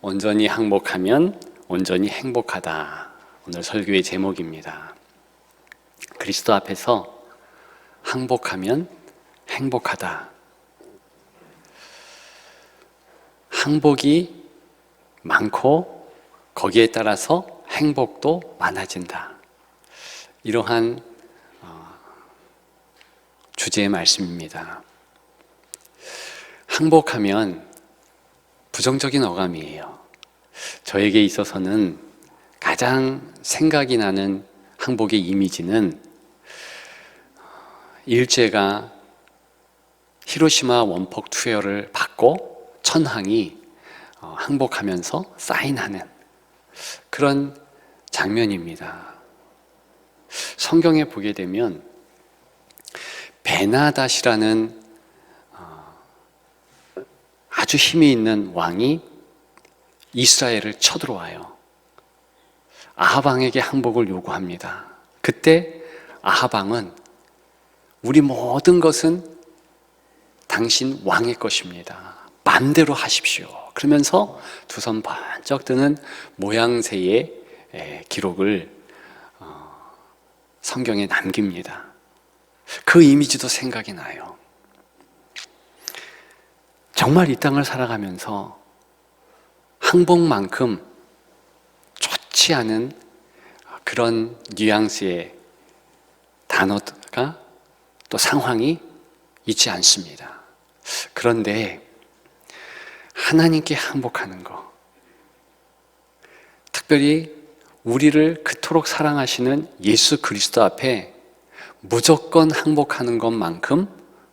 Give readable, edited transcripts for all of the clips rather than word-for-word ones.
온전히 항복하면 온전히 행복하다. 오늘 설교의 제목입니다. 그리스도 앞에서 항복하면 행복하다. 항복이 많고 거기에 따라서 행복도 많아진다. 이러한 주제의 말씀입니다. 항복하면 부정적인 어감이에요. 저에게 있어서는 가장 생각이 나는 항복의 이미지는 일제가 히로시마 원폭 투여를 받고 천황이 항복하면서 사인하는 그런 장면입니다. 성경에 보게 되면 베나닷이라는 아주 힘이 있는 왕이 이스라엘을 쳐들어와요. 아합 왕에게 항복을 요구합니다. 그때 아합 왕은 우리 모든 것은 당신 왕의 것입니다. 마음대로 하십시오. 그러면서 두 손 번쩍 드는 모양새의 기록을 성경에 남깁니다. 그 이미지도 생각이 나요. 정말 이 땅을 살아가면서 항복만큼 좋지 않은 그런 뉘앙스의 단어가 또 상황이 있지 않습니다. 그런데 하나님께 항복하는 것, 특별히 우리를 그토록 사랑하시는 예수 그리스도 앞에 무조건 항복하는 것만큼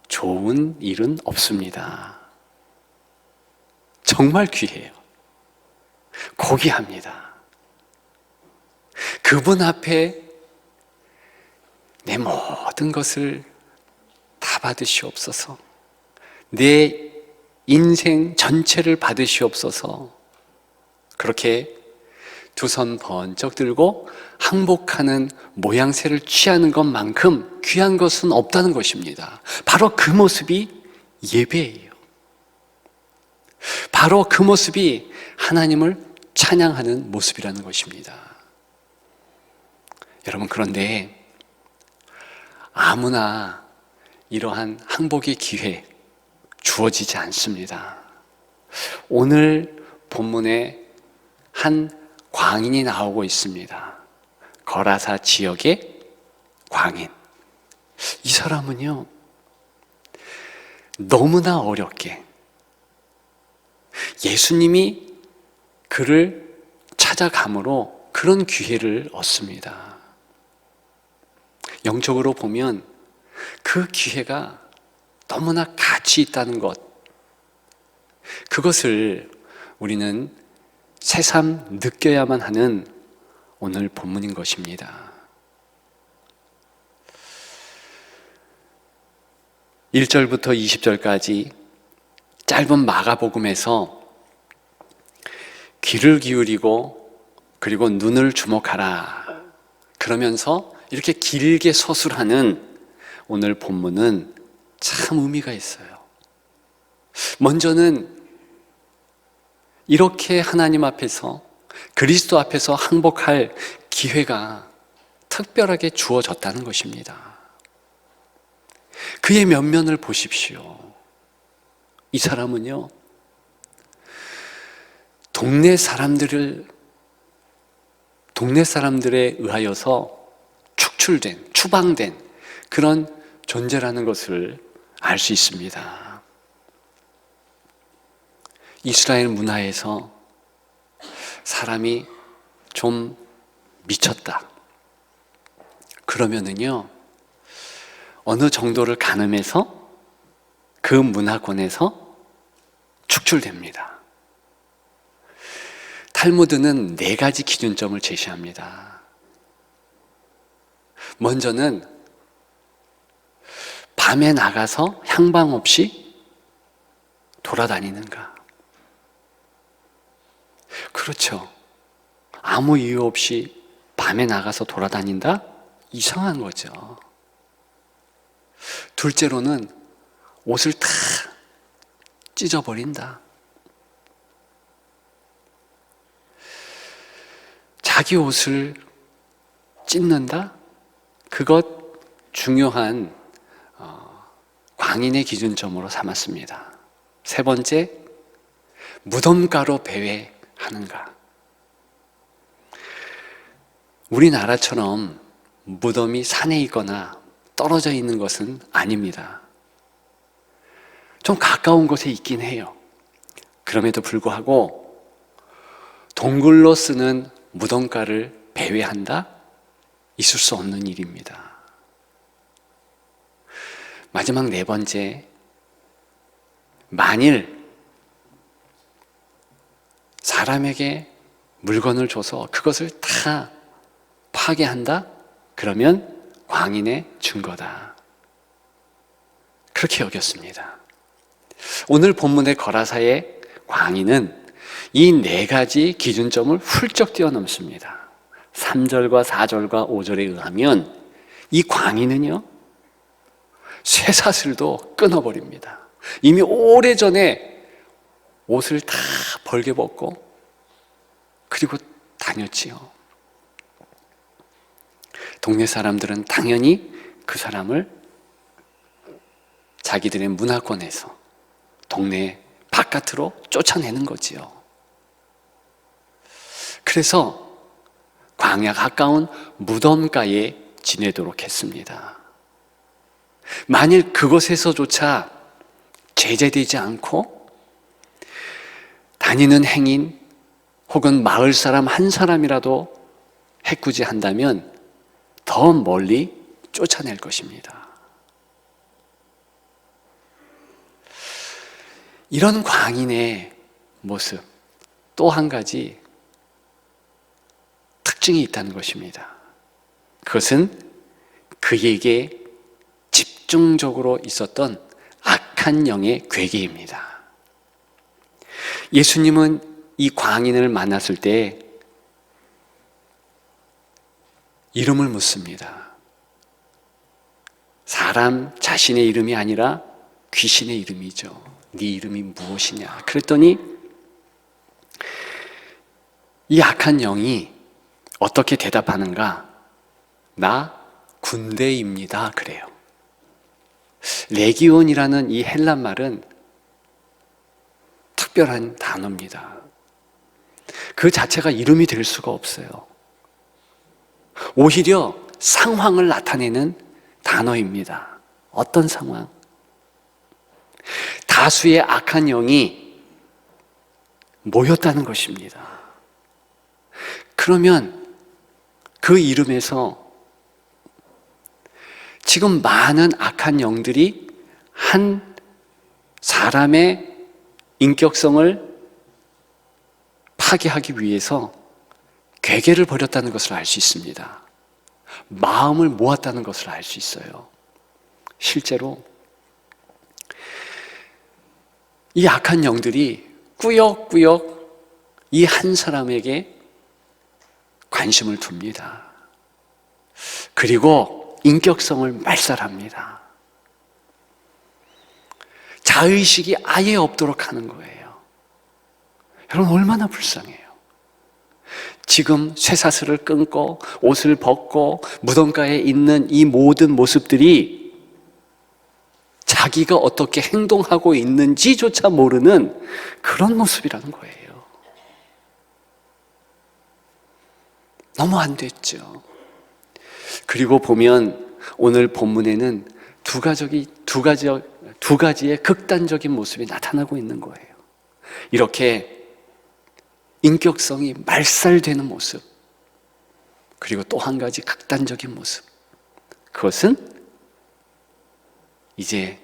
좋은 일은 없습니다. 정말 귀해요. 고귀합니다. 그분 앞에 내 모든 것을 다 받으시옵소서. 내 인생 전체를 받으시옵소서. 그렇게 두 손 번쩍 들고 항복하는 모양새를 취하는 것만큼 귀한 것은 없다는 것입니다. 바로 그 모습이 예배예요. 바로 그 모습이 하나님을 찬양하는 모습이라는 것입니다. 여러분, 그런데 아무나 이러한 항복의 기회 주어지지 않습니다. 오늘 본문에 한 광인이 나오고 있습니다. 거라사 지역의 광인. 이 사람은요, 너무나 어렵게 예수님이 그를 찾아감으로 그런 기회를 얻습니다. 영적으로 보면 그 기회가 너무나 가치 있다는 것, 그것을 우리는 새삼 느껴야만 하는 오늘 본문인 것입니다. 1절부터 20절까지 짧은 마가복음에서 귀를 기울이고 그리고 눈을 주목하라 그러면서 이렇게 길게 서술하는 오늘 본문은 참 의미가 있어요. 먼저는 이렇게 하나님 앞에서 그리스도 앞에서 항복할 기회가 특별하게 주어졌다는 것입니다. 그의 면면을 보십시오. 이 사람은요, 동네 사람들에 의하여서 추방된 그런 존재라는 것을 알 수 있습니다. 이스라엘 문화에서 사람이 좀 미쳤다 그러면은요, 어느 정도를 가늠해서 그 문화권에서 축출됩니다. 탈무드는 4가지 기준점을 제시합니다. 먼저는 밤에 나가서 향방 없이 돌아다니는가? 그렇죠. 아무 이유 없이 밤에 나가서 돌아다닌다? 이상한 거죠. 둘째로는 옷을 다 찢어버린다. 자기 옷을 찢는다? 그것 중요한 광인의 기준점으로 삼았습니다. 세 번째, 무덤가로 배회하는가? 우리나라처럼 무덤이 산에 있거나 떨어져 있는 것은 아닙니다. 좀 가까운 곳에 있긴 해요. 그럼에도 불구하고 동굴로 쓰는 무덤가를 배회한다? 있을 수 없는 일입니다. 마지막 네 번째, 만일 사람에게 물건을 줘서 그것을 다 파괴한다? 그러면 광인의 증거다. 그렇게 여겼습니다. 오늘 본문의 거라사의 광인은 이 네 가지 기준점을 훌쩍 뛰어넘습니다. 3절과 4절과 5절에 의하면 이 광인은요, 쇠사슬도 끊어버립니다. 이미 오래전에 옷을 다 벌게 벗고 그리고 다녔지요. 동네 사람들은 당연히 그 사람을 자기들의 문화권에서 동네 바깥으로 쫓아내는 거지요. 그래서 광야 가까운 무덤가에 지내도록 했습니다. 만일 그곳에서조차 제재되지 않고 다니는 행인 혹은 마을 사람 한 사람이라도 해코지한다면 더 멀리 쫓아낼 것입니다. 이런 광인의 모습, 또 한 가지 특징이 있다는 것입니다. 그것은 그에게 집중적으로 있었던 악한 영의 괴계입니다. 예수님은 이 광인을 만났을 때 이름을 묻습니다. 사람 자신의 이름이 아니라 귀신의 이름이죠. 네 이름이 무엇이냐? 그랬더니 이 악한 영이 어떻게 대답하는가? 나 군대입니다. 그래요. 레기온이라는 이 헬란 말은 특별한 단어입니다. 그 자체가 이름이 될 수가 없어요. 오히려 상황을 나타내는 단어입니다. 어떤 상황? 다수의 악한 영이 모였다는 것입니다. 그러면 그 이름에서 지금 많은 악한 영들이 한 사람의 인격성을 파괴하기 위해서 괴계를 벌였다는 것을 알 수 있습니다. 마음을 모았다는 것을 알 수 있어요. 실제로 이 악한 영들이 꾸역꾸역 이 한 사람에게 관심을 둡니다. 그리고 인격성을 말살합니다. 자의식이 아예 없도록 하는 거예요. 여러분, 얼마나 불쌍해요. 지금 쇠사슬을 끊고 옷을 벗고 무덤가에 있는 이 모든 모습들이 자기가 어떻게 행동하고 있는지조차 모르는 그런 모습이라는 거예요. 너무 안 됐죠. 그리고 보면 오늘 본문에는 두 가지의 극단적인 모습이 나타나고 있는 거예요. 이렇게 인격성이 말살되는 모습, 그리고 또 한 가지 극단적인 모습, 그것은 이제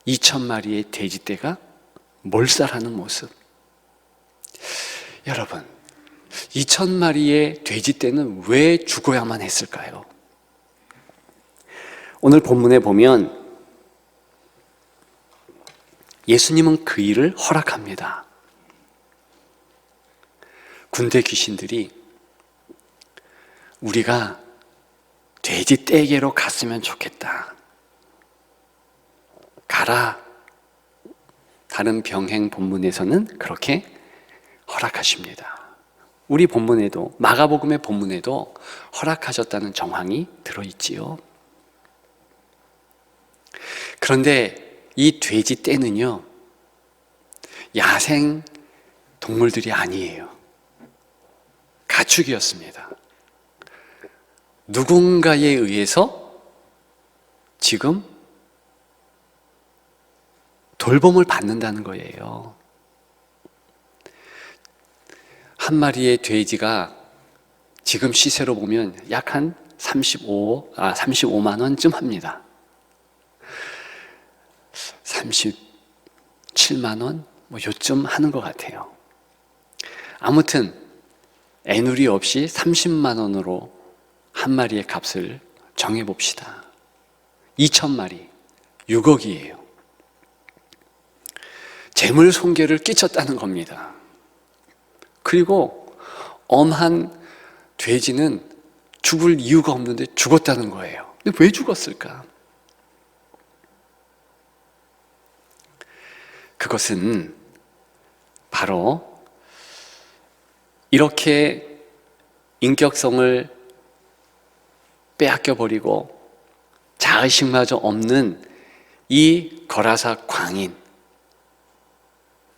2,000마리의 돼지떼가 몰살하는 모습. 여러분, 2,000마리의 돼지떼는 왜 죽어야만 했을까요? 오늘 본문에 보면 예수님은 그 일을 허락합니다. 군대 귀신들이 우리가 돼지 떼개로 갔으면 좋겠다. 가라. 다른 병행 본문에서는 그렇게 허락하십니다. 우리 본문에도, 마가복음의 본문에도 허락하셨다는 정황이 들어있지요. 그런데 이 돼지 떼는요, 야생 동물들이 아니에요. 가축이었습니다. 누군가에 의해서 지금 돌봄을 받는다는 거예요. 한 마리의 돼지가 지금 시세로 보면 약 한 35만 원쯤 합니다. 37만 원? 뭐 요쯤 하는 것 같아요. 아무튼 애누리 없이 30만 원으로 한 마리의 값을 정해봅시다. 2,000마리, 6억이에요. 재물 손괴를 끼쳤다는 겁니다. 그리고 엄한 돼지는 죽을 이유가 없는데 죽었다는 거예요. 근데 왜 죽었을까? 그것은 바로 이렇게 인격성을 빼앗겨버리고 자의식마저 없는 이 거라사 광인,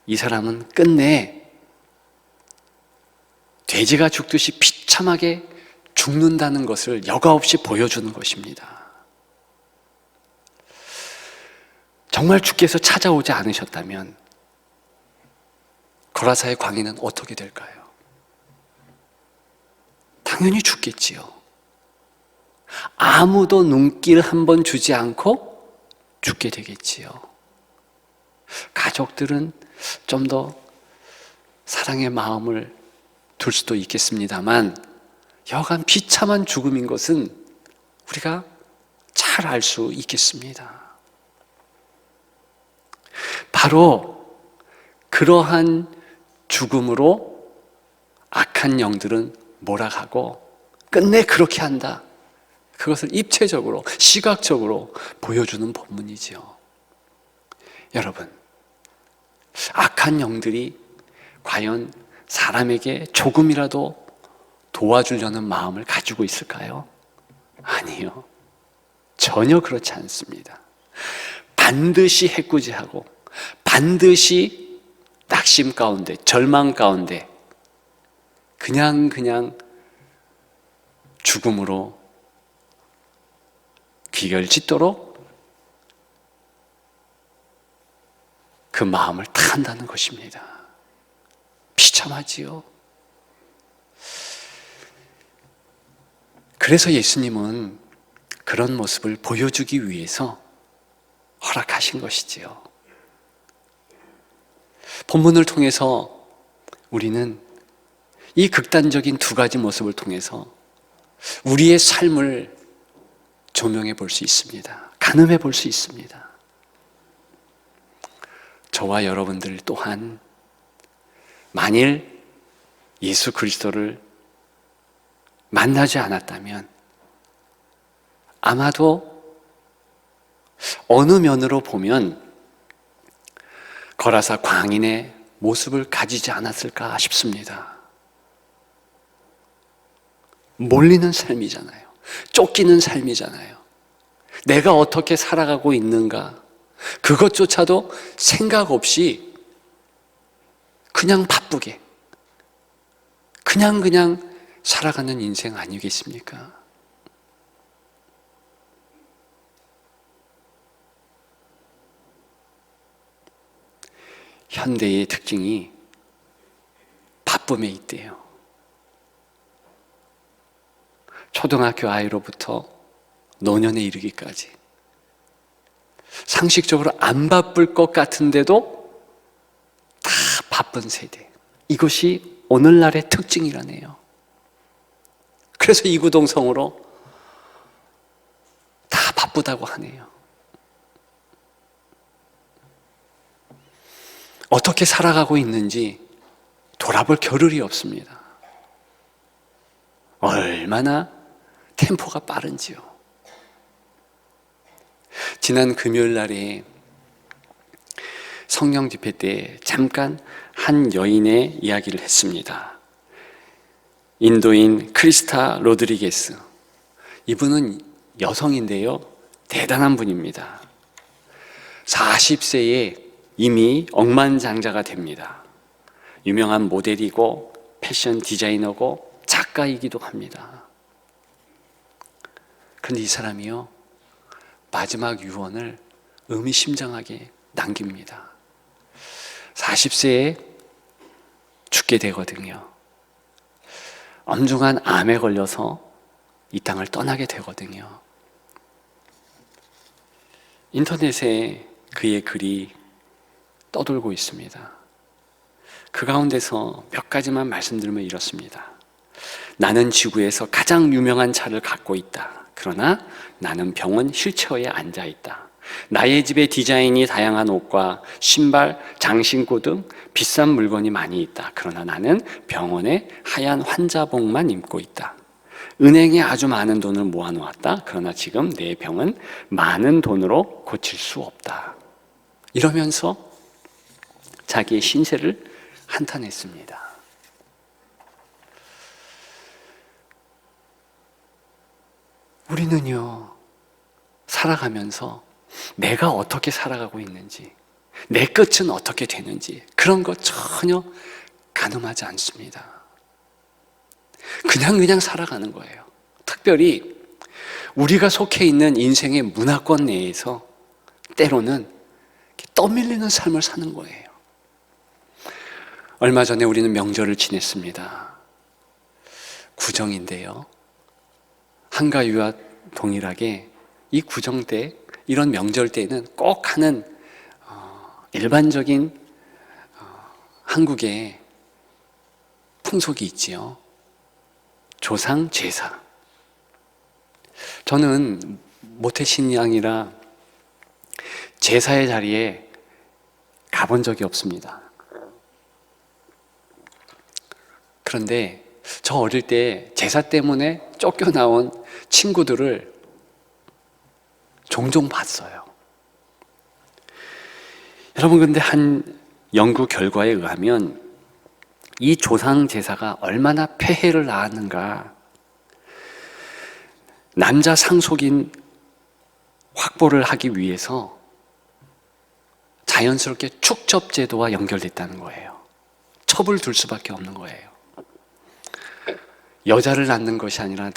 이 사람은 끝내 돼지가 죽듯이 비참하게 죽는다는 것을 여과 없이 보여주는 것입니다. 정말 주께서 찾아오지 않으셨다면 거라사의 광인은 어떻게 될까요? 당연히 죽겠지요. 아무도 눈길 한 번 주지 않고 죽게 되겠지요. 가족들은 좀 더 사랑의 마음을 둘 수도 있겠습니다만 여간 비참한 죽음인 것은 우리가 잘 알 수 있겠습니다. 바로 그러한 죽음으로 악한 영들은 몰아가고 끝내 그렇게 한다. 그것을 입체적으로, 시각적으로 보여주는 본문이지요. 여러분, 악한 영들이 과연 사람에게 조금이라도 도와주려는 마음을 가지고 있을까요? 아니요. 전혀 그렇지 않습니다. 반드시 해꾸지하고 반드시 낙심 가운데, 절망 가운데 그냥 죽음으로 귀결 짓도록 그 마음을 탄다는 것입니다. 비참하지요. 그래서 예수님은 그런 모습을 보여주기 위해서 허락하신 것이지요. 본문을 통해서 우리는 이 극단적인 두 가지 모습을 통해서 우리의 삶을 조명해 볼 수 있습니다. 가늠해 볼 수 있습니다. 저와 여러분들 또한 만일 예수 그리스도를 만나지 않았다면 아마도 어느 면으로 보면 거라사 광인의 모습을 가지지 않았을까 싶습니다. 몰리는 삶이잖아요. 쫓기는 삶이잖아요. 내가 어떻게 살아가고 있는가, 그것조차도 생각 없이 그냥 바쁘게 그냥 살아가는 인생 아니겠습니까? 현대의 특징이 바쁨에 있대요. 초등학교 아이로부터 노년에 이르기까지 상식적으로 안 바쁠 것 같은데도 다 바쁜 세대. 이것이 오늘날의 특징이라네요. 그래서 이구동성으로 다 바쁘다고 하네요. 어떻게 살아가고 있는지 돌아볼 겨를이 없습니다. 얼마나 템포가 빠른지요. 지난 금요일 날에 성령 집회 때 잠깐 한 여인의 이야기를 했습니다. 인도인 크리스타 로드리게스. 이분은 여성인데요, 대단한 분입니다. 40세에 이미 억만장자가 됩니다. 유명한 모델이고 패션 디자이너고 작가이기도 합니다. 그런데 이 사람이요, 마지막 유언을 의미심장하게 남깁니다. 40세에 죽게 되거든요. 엄중한 암에 걸려서 이 땅을 떠나게 되거든요. 인터넷에 그의 글이 떠돌고 있습니다. 그 가운데서 몇 가지만 말씀드리면 이렇습니다. 나는 지구에서 가장 유명한 차를 갖고 있다. 그러나 나는 병원 휠체어에 앉아 있다. 나의 집에 디자인이 다양한 옷과 신발, 장신구 등 비싼 물건이 많이 있다. 그러나 나는 병원에 하얀 환자복만 입고 있다. 은행에 아주 많은 돈을 모아놓았다. 그러나 지금 내 병은 많은 돈으로 고칠 수 없다. 이러면서 자기의 신세를 한탄했습니다. 우리는요, 살아가면서 내가 어떻게 살아가고 있는지, 내 끝은 어떻게 되는지 그런 거 전혀 가늠하지 않습니다. 그냥 살아가는 거예요. 특별히 우리가 속해 있는 인생의 문화권 내에서 때로는 떠밀리는 삶을 사는 거예요. 얼마 전에 우리는 명절을 지냈습니다. 구정인데요, 한가위와 동일하게 이 구정 때, 이런 명절 때에는 꼭 하는 일반적인 한국의 풍속이 있지요. 조상 제사. 저는 모태신앙이라 제사의 자리에 가본 적이 없습니다. 그런데 저 어릴 때 제사 때문에 쫓겨나온 친구들을 종종 봤어요. 여러분, 근데 한 연구 결과에 의하면 이 조상 제사가 얼마나 폐해를 낳았는가, 남자 상속인 확보를 하기 위해서 자연스럽게 축첩제도와 연결됐다는 거예요. 첩을 둘 수밖에 없는 거예요. 여자를 낳는 것이 아니라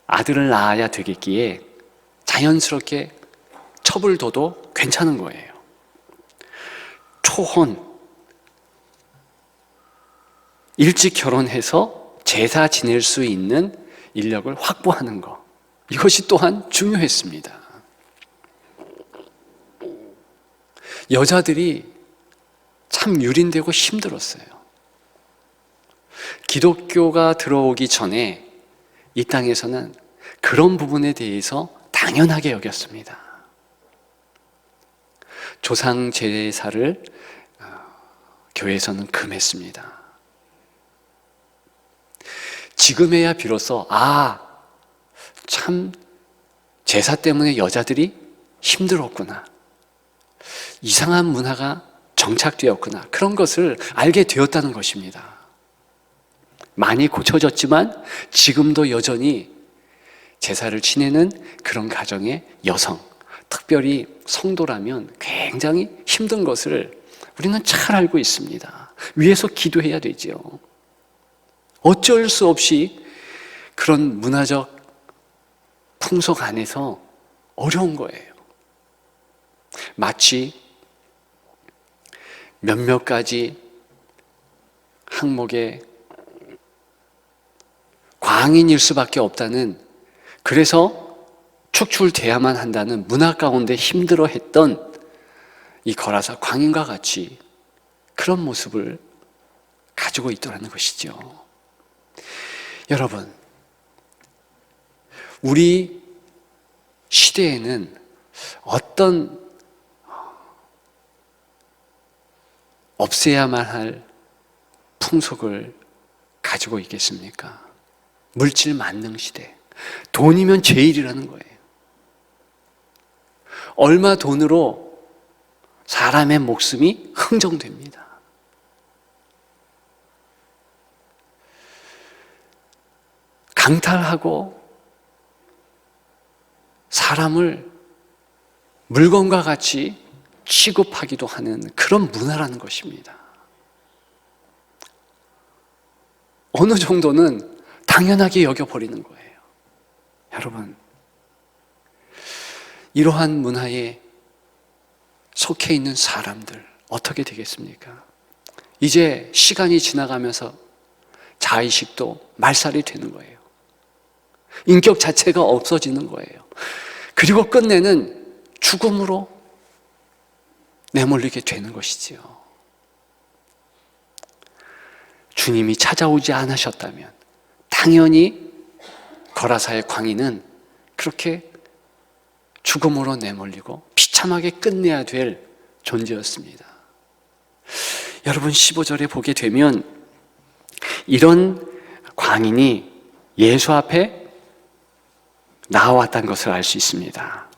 아들을 낳아야 되겠기에 자연스럽게 첩을 둬도 괜찮은 거예요. 초혼, 일찍 결혼해서 제사 지낼 수 있는 인력을 확보하는 것, 이것이 또한 중요했습니다. 여자들이 참 유린되고 힘들었어요. 기독교가 들어오기 전에 이 땅에서는 그런 부분에 대해서 당연하게 여겼습니다. 조상 제사를 교회에서는 금했습니다. 지금에야 비로소 참 제사 때문에 여자들이 힘들었구나, 이상한 문화가 정착되었구나, 그런 것을 알게 되었다는 것입니다. 많이 고쳐졌지만 지금도 여전히 제사를 지내는 그런 가정의 여성, 특별히 성도라면 굉장히 힘든 것을 우리는 잘 알고 있습니다. 위에서 기도해야 되죠. 어쩔 수 없이 그런 문화적 풍속 안에서 어려운 거예요. 마치 몇몇 가지 항목의 광인일 수밖에 없다는, 그래서 축출돼야만 한다는 문화 가운데 힘들어했던 이 거라사 광인과 같이 그런 모습을 가지고 있더라는 것이죠. 여러분, 우리 시대에는 어떤 없애야만 할 풍속을 가지고 있겠습니까? 물질 만능 시대, 돈이면 제일이라는 거예요. 얼마 돈으로 사람의 목숨이 흥정됩니다. 강탈하고 사람을 물건과 같이 취급하기도 하는 그런 문화라는 것입니다. 어느 정도는 당연하게 여겨버리는 거예요. 여러분, 이러한 문화에 속해 있는 사람들 어떻게 되겠습니까? 이제 시간이 지나가면서 자의식도 말살이 되는 거예요. 인격 자체가 없어지는 거예요. 그리고 끝내는 죽음으로 내몰리게 되는 것이지요. 주님이 찾아오지 않으셨다면 당연히 거라사의 광인은 그렇게 죽음으로 내몰리고 비참하게 끝내야 될 존재였습니다. 여러분, 15절에 보게 되면 이런 광인이 예수 앞에 나와왔다는 것을 알 수 있습니다.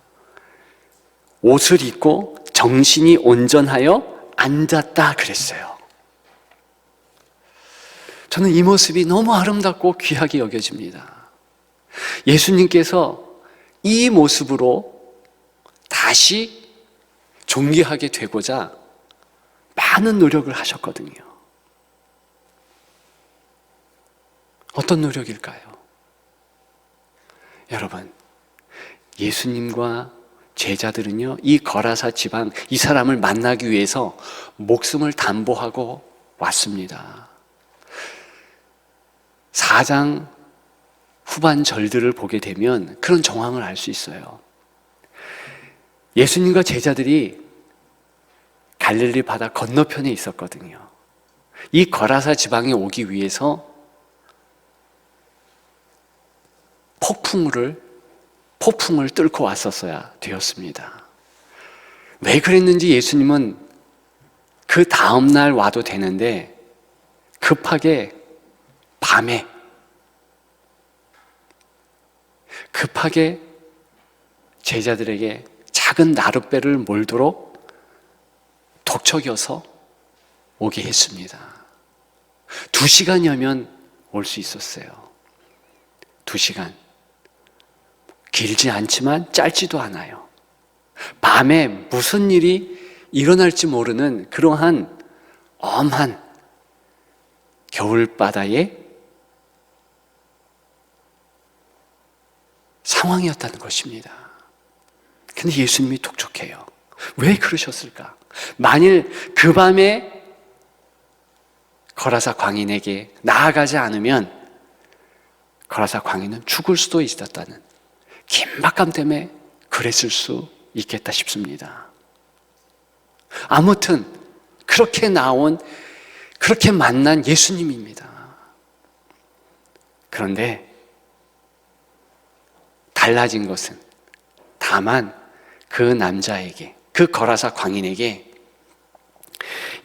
옷을 입고 정신이 온전하여 앉았다 그랬어요. 저는 이 모습이 너무 아름답고 귀하게 여겨집니다. 예수님께서 이 모습으로 다시 존귀하게 되고자 많은 노력을 하셨거든요. 어떤 노력일까요? 여러분, 예수님과 제자들은요, 이 거라사 지방, 이 사람을 만나기 위해서 목숨을 담보하고 왔습니다. 4장 후반 절들을 보게 되면 그런 정황을 알 수 있어요. 예수님과 제자들이 갈릴리 바다 건너편에 있었거든요. 이 거라사 지방에 오기 위해서 폭풍을 뚫고 왔었어야 되었습니다. 왜 그랬는지 예수님은 그 다음날 와도 되는데 급하게 제자들에게 작은 나룻배를 몰도록 독촉여서 오게 했습니다. 2시간이면 올 수 있었어요. 2시간. 길지 않지만 짧지도 않아요. 밤에 무슨 일이 일어날지 모르는 그러한 엄한 겨울바다의 상황이었다는 것입니다. 근데 예수님이 독촉해요. 왜 그러셨을까? 만일 그 밤에 거라사 광인에게 나아가지 않으면 거라사 광인은 죽을 수도 있었다는 긴박감 때문에 그랬을 수 있겠다 싶습니다. 아무튼 그렇게 만난 예수님입니다. 그런데 달라진 것은 다만 그 남자에게, 그 거라사 광인에게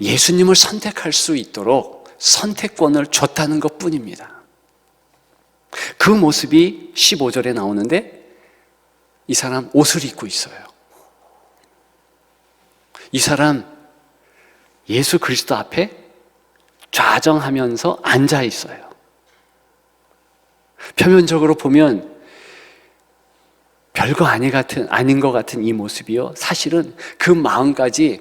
예수님을 선택할 수 있도록 선택권을 줬다는 것뿐입니다. 그 모습이 15절에 나오는데 이 사람 옷을 입고 있어요. 이 사람 예수 그리스도 앞에 좌정하면서 앉아 있어요. 표면적으로 보면 별거 아닌 것 같은 이 모습이요, 사실은 그 마음까지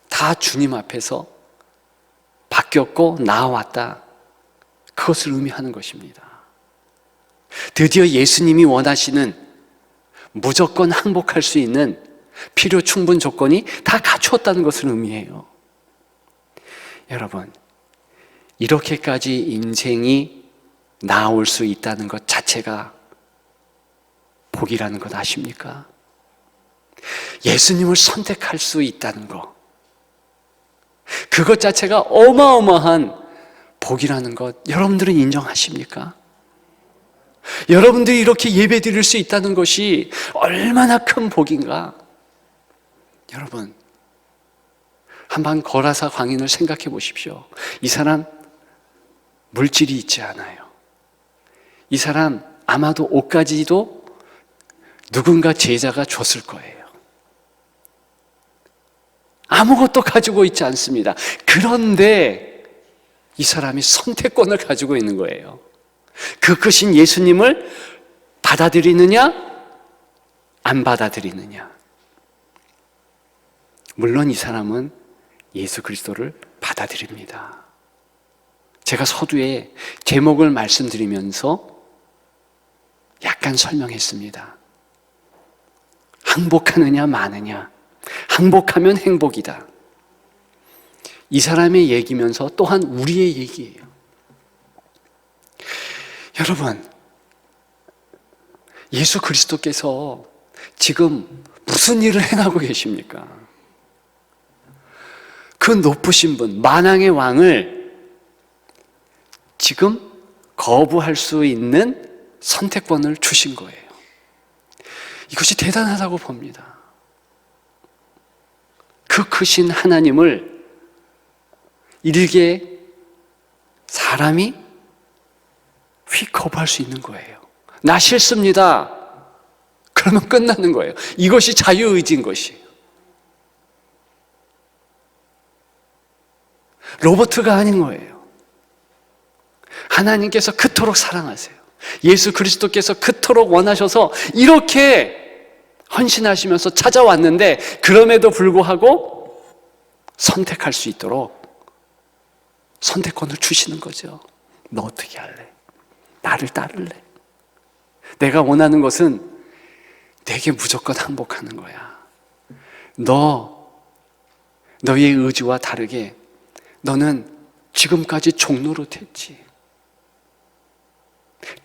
다 주님 앞에서 바뀌었고 나아왔다, 그것을 의미하는 것입니다. 드디어 예수님이 원하시는 무조건 항복할 수 있는 필요 충분 조건이 다 갖추었다는 것을 의미해요. 여러분, 이렇게까지 인생이 나아올 수 있다는 것 자체가 복이라는 것 아십니까? 예수님을 선택할 수 있다는 것, 그것 자체가 어마어마한 복이라는 것, 여러분들은 인정하십니까? 여러분들이 이렇게 예배 드릴 수 있다는 것이 얼마나 큰 복인가? 여러분, 한번 거라사 광인을 생각해 보십시오. 이 사람 물질이 있지 않아요. 이 사람 아마도 옷까지도 누군가 제자가 줬을 거예요. 아무것도 가지고 있지 않습니다. 그런데 이 사람이 선택권을 가지고 있는 거예요. 그 크신 예수님을 받아들이느냐, 안 받아들이느냐. 물론 이 사람은 예수 그리스도를 받아들입니다. 제가 서두에 제목을 말씀드리면서 약간 설명했습니다. 항복하느냐 마느냐. 항복하면 행복이다. 이 사람의 얘기면서 또한 우리의 얘기예요. 여러분, 예수 그리스도께서 지금 무슨 일을 행하고 계십니까? 그 높으신 분, 만왕의 왕을 지금 거부할 수 있는 선택권을 주신 거예요. 이것이 대단하다고 봅니다. 그 크신 하나님을 일개 사람이 휙 거부할 수 있는 거예요. 나 싫습니다. 그러면 끝나는 거예요. 이것이 자유의지인 것이에요. 로버트가 아닌 거예요. 하나님께서 그토록 사랑하세요. 예수 그리스도께서 그토록 원하셔서 이렇게 헌신하시면서 찾아왔는데 그럼에도 불구하고 선택할 수 있도록 선택권을 주시는 거죠. 너 어떻게 할래? 나를 따를래? 내가 원하는 것은 내게 무조건 항복하는 거야. 너의 의지와 다르게 너는 지금까지 종노릇했지.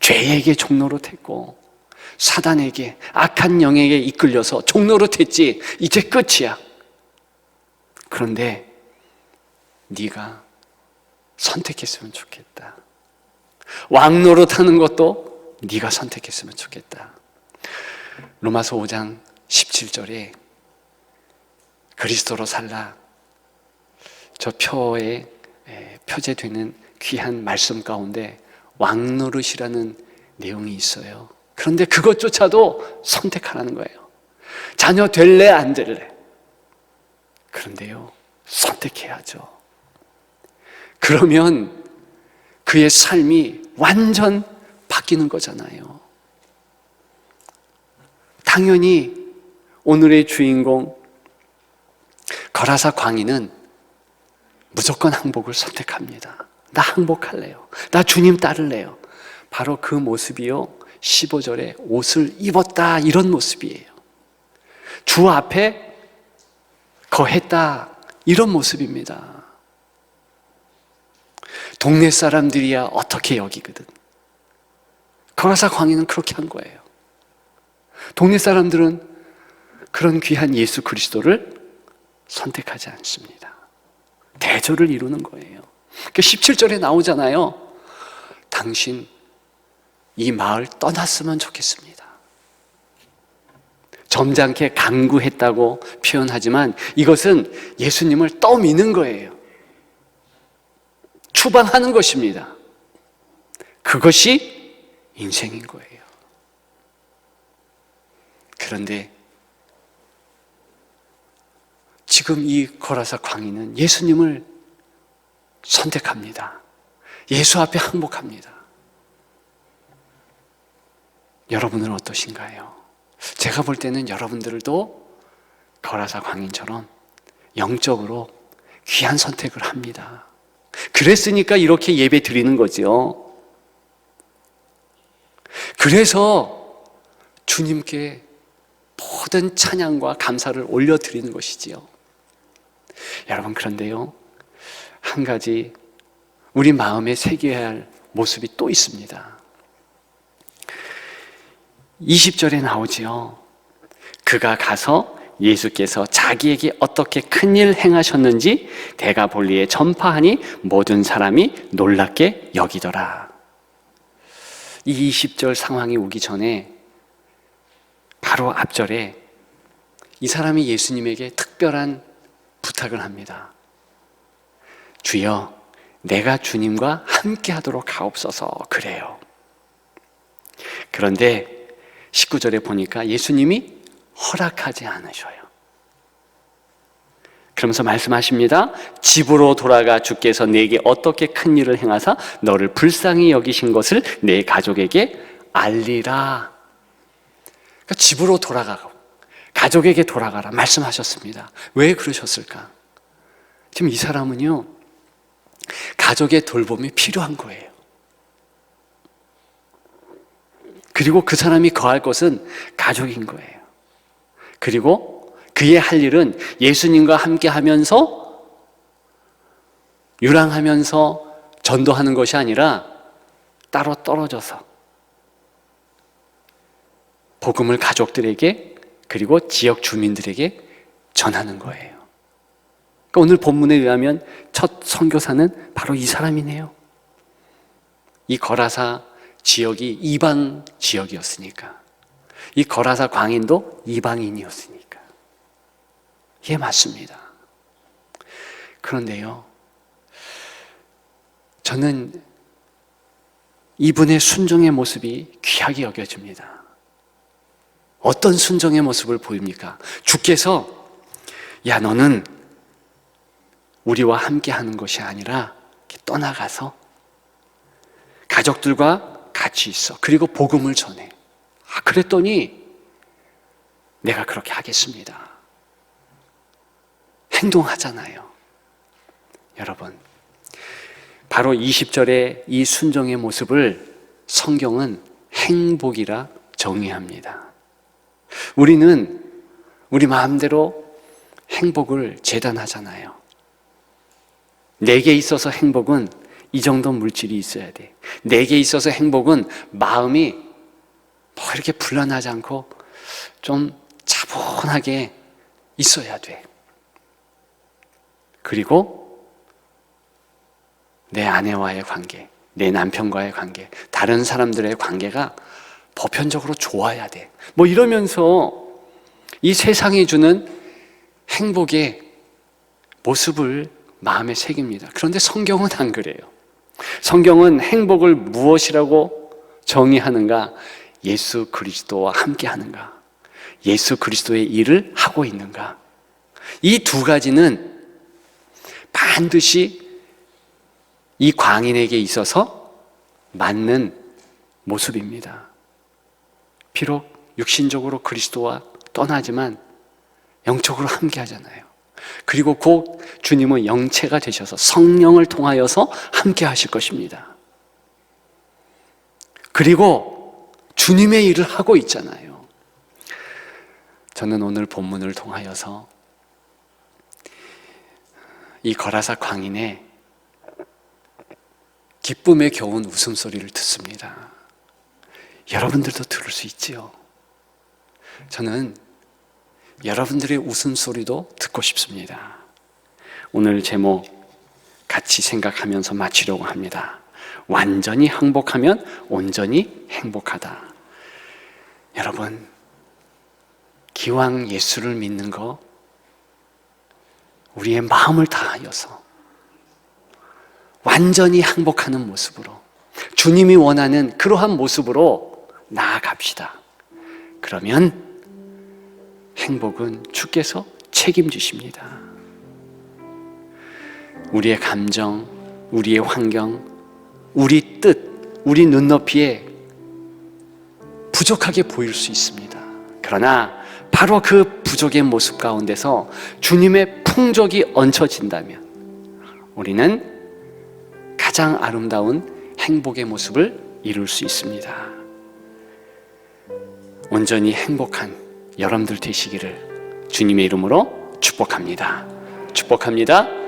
죄에게 종노릇했고 사단에게, 악한 영에게 이끌려서 종노릇했지. 이제 끝이야. 그런데 네가 선택했으면 좋겠다. 왕노릇하는 것도 네가 선택했으면 좋겠다. 로마서 5장 17절에 그리스도로 살라, 저 표에 표제되는 귀한 말씀 가운데 왕노릇이라는 내용이 있어요. 그런데 그것조차도 선택하라는 거예요. 자녀 될래 안 될래? 그런데요, 선택해야죠. 그러면 그의 삶이 완전 바뀌는 거잖아요. 당연히 오늘의 주인공 거라사 광인은 무조건 항복을 선택합니다. 나 항복할래요. 나 주님 따를래요. 바로 그 모습이요, 15절에 옷을 입었다, 이런 모습이에요. 주 앞에 거했다, 이런 모습입니다. 동네 사람들이야 어떻게 여기거든. 거라사 광인은 그렇게 한 거예요. 동네 사람들은 그런 귀한 예수 그리스도를 선택하지 않습니다. 대조를 이루는 거예요. 17절에 나오잖아요. 당신 이 마을 떠났으면 좋겠습니다. 점잖게 간구했다고 표현하지만 이것은 예수님을 떠미는 거예요. 추방하는 것입니다. 그것이 인생인 거예요. 그런데 지금 이 거라사 광인은 예수님을 선택합니다. 예수 앞에 항복합니다. 여러분은 어떠신가요? 제가 볼 때는 여러분들도 거라사 광인처럼 영적으로 귀한 선택을 합니다. 그랬으니까 이렇게 예배 드리는 거죠. 그래서 주님께 모든 찬양과 감사를 올려드리는 것이지요. 여러분, 그런데요, 한 가지 우리 마음에 새겨야 할 모습이 또 있습니다. 20절에 나오지요. 그가 가서 예수께서 자기에게 어떻게 큰일 행하셨는지 데가볼리에 전파하니 모든 사람이 놀랍게 여기더라. 이 20절 상황이 오기 전에 바로 앞절에 이 사람이 예수님에게 특별한 부탁을 합니다. 주여, 내가 주님과 함께 하도록 하옵소서. 그래요. 그런데 19절에 보니까 예수님이 허락하지 않으셔요. 그러면서 말씀하십니다. 집으로 돌아가 주께서 내게 어떻게 큰 일을 행하사 너를 불쌍히 여기신 것을 내 가족에게 알리라. 그러니까 집으로 돌아가고 가족에게 돌아가라 말씀하셨습니다. 왜 그러셨을까? 지금 이 사람은요, 가족의 돌봄이 필요한 거예요. 그리고 그 사람이 거할 것은 가족인 거예요. 그리고 그의 할 일은 예수님과 함께 하면서 유랑하면서 전도하는 것이 아니라 따로 떨어져서 복음을 가족들에게 그리고 지역 주민들에게 전하는 거예요. 그러니까 오늘 본문에 의하면 첫 선교사는 바로 이 사람이네요. 이 거라사 지역이 이방 지역이었으니까, 이 거라사 광인도 이방인이었으니까 이게 맞습니다. 그런데요, 저는 이분의 순종의 모습이 귀하게 여겨집니다. 어떤 순종의 모습을 보입니까? 주께서 야, 너는 우리와 함께 하는 것이 아니라 떠나가서 가족들과 같이 있어. 그리고 복음을 전해. 그랬더니 내가 그렇게 하겠습니다. 행동하잖아요. 여러분, 바로 20절의 이 순종의 모습을 성경은 행복이라 정의합니다. 우리는 우리 마음대로 행복을 재단하잖아요. 내게 있어서 행복은 이 정도 물질이 있어야 돼. 내게 있어서 행복은 마음이 뭐 이렇게 불안하지 않고 좀 차분하게 있어야 돼. 그리고 내 아내와의 관계, 내 남편과의 관계, 다른 사람들의 관계가 보편적으로 좋아야 돼. 뭐 이러면서 이 세상이 주는 행복의 모습을 마음에 새깁니다. 그런데 성경은 안 그래요. 성경은 행복을 무엇이라고 정의하는가? 예수 그리스도와 함께 하는가? 예수 그리스도의 일을 하고 있는가? 이 두 가지는 반드시 이 광인에게 있어서 맞는 모습입니다. 비록 육신적으로 그리스도와 떠나지만 영적으로 함께 하잖아요. 그리고 곧 주님은 영체가 되셔서 성령을 통하여서 함께 하실 것입니다. 그리고 주님의 일을 하고 있잖아요. 저는 오늘 본문을 통하여서 이 거라사 광인의 기쁨에 겨운 웃음소리를 듣습니다. 여러분들도 들을 수 있지요. 저는 여러분들의 웃음소리도 듣고 싶습니다. 오늘 제목 같이 생각하면서 마치려고 합니다. 완전히 항복하면 온전히 행복하다. 여러분, 기왕 예수를 믿는 거 우리의 마음을 다하여서 완전히 항복하는 모습으로, 주님이 원하는 그러한 모습으로 나아갑시다. 그러면 행복은 주께서 책임지십니다. 우리의 감정, 우리의 환경, 우리 뜻, 우리 눈높이에 부족하게 보일 수 있습니다. 그러나 바로 그 부족의 모습 가운데서 주님의 풍족이 얹혀진다면 우리는 가장 아름다운 행복의 모습을 이룰 수 있습니다. 온전히 행복한 여러분들 되시기를 주님의 이름으로 축복합니다. 축복합니다.